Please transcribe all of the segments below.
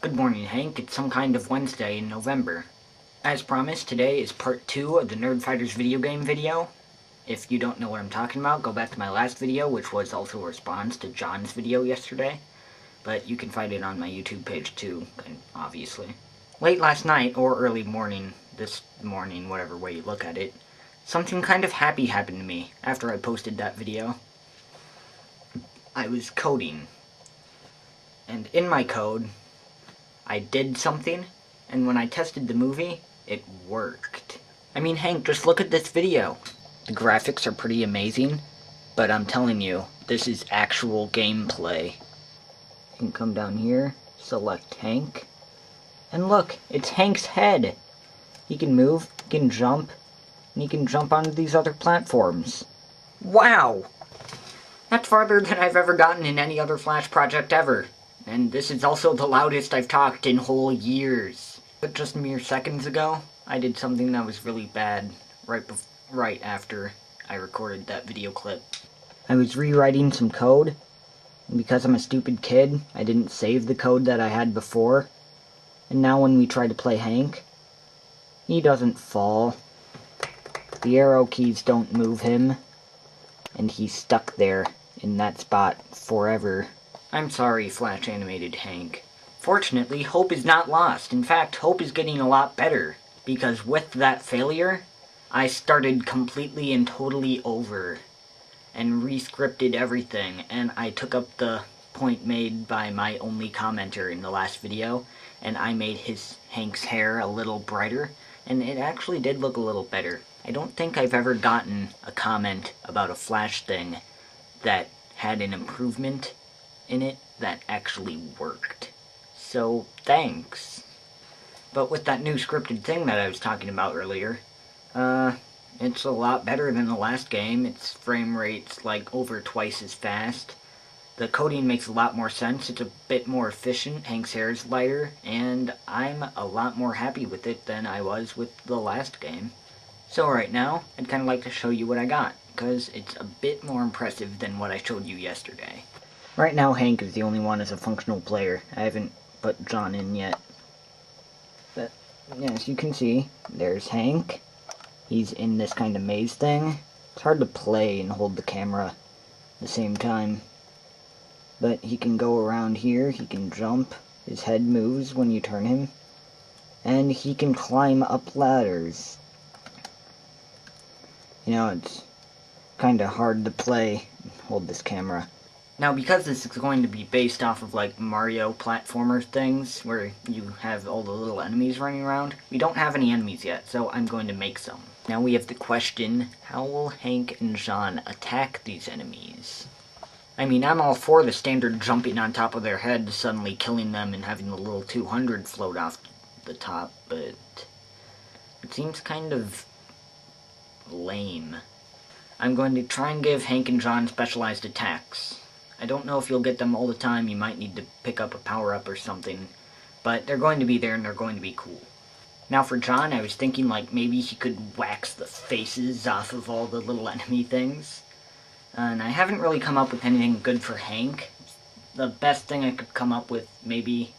Good morning, Hank. It's some kind of Wednesday in November. As promised, today is part 2 of the Nerdfighters video game video. If you don't know what I'm talking about, go back to my last video, which was also a response to John's video yesterday. But you can find it on my YouTube page too, obviously. Late last night, or early morning, this morning, whatever way you look at it, something kind of happy happened to me after I posted that video. I was coding. And in my code, I did something, and when I tested the movie, it worked. I mean, Hank, just look at this video. The graphics are pretty amazing, but I'm telling you, this is actual gameplay. You can come down here, select Hank, and look, it's Hank's head. He can move, he can jump, and he can jump onto these other platforms. Wow! That's farther than I've ever gotten in any other Flash project ever. And this is also the loudest I've talked in whole years. But just mere seconds ago, I did something that was really bad right after I recorded that video clip. I was rewriting some code, and because I'm a stupid kid, I didn't save the code that I had before. And now when we try to play Hank, he doesn't fall. The arrow keys don't move him, and he's stuck there in that spot forever. I'm sorry, Flash Animated Hank. Fortunately, hope is not lost. In fact, hope is getting a lot better. Because with that failure, I started completely and totally over. And re-scripted everything. And I took up the point made by my only commenter in the last video. And I made Hank's hair a little brighter. And it actually did look a little better. I don't think I've ever gotten a comment about a Flash thing that had an improvement in it that actually worked. So, thanks. But with that new scripted thing that I was talking about earlier, it's a lot better than the last game. Its frame rate's like over twice as fast. The coding makes a lot more sense. It's a bit more efficient. Hank's hair is lighter, and I'm a lot more happy with it than I was with the last game. So right now, I'd kind of like to show you what I got, because it's a bit more impressive than what I showed you yesterday. Right now, Hank is the only one as a functional player. I haven't put John in yet. But, as you can see, there's Hank. He's in this kind of maze thing. It's hard to play and hold the camera at the same time. But he can go around here, he can jump, his head moves when you turn him, and he can climb up ladders. You know, it's kind of hard to play and hold this camera. Now, because this is going to be based off of, like, Mario platformer things, where you have all the little enemies running around, we don't have any enemies yet, so I'm going to make some. Now we have the question, how will Hank and John attack these enemies? I mean, I'm all for the standard jumping on top of their head, suddenly killing them and having the little 200 float off the top, but it seems kind of lame. I'm going to try and give Hank and John specialized attacks. I don't know if you'll get them all the time, you might need to pick up a power-up or something, but they're going to be there and they're going to be cool. Now for John, I was thinking like maybe he could wax the faces off of all the little enemy things. And I haven't really come up with anything good for Hank. The best thing I could come up with, maybe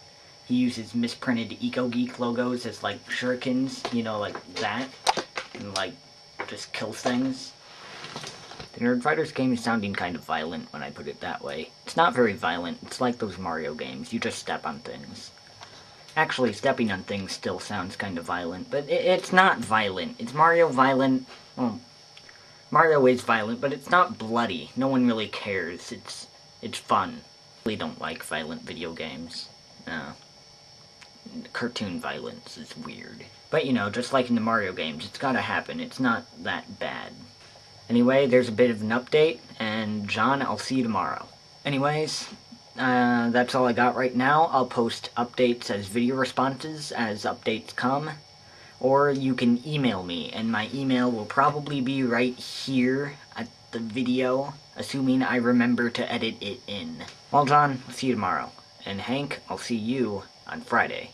he uses misprinted EcoGeek logos as like shurikens, you know, like that, and like just kill things. The Nerdfighters game is sounding kind of violent when I put it that way. It's not very violent, it's like those Mario games, you just step on things. Actually, stepping on things still sounds kind of violent, but it's not violent. It's Mario violent? Well, Mario is violent, but it's not bloody. No one really cares. It's fun. I really don't like violent video games. Cartoon violence is weird. But you know, just like in the Mario games, it's gotta happen. It's not that bad. Anyway, there's a bit of an update, and John, I'll see you tomorrow. Anyways, that's all I got right now. I'll post updates as video responses as updates come, or you can email me, and my email will probably be right here at the video, assuming I remember to edit it in. Well, John, I'll see you tomorrow, and Hank, I'll see you on Friday.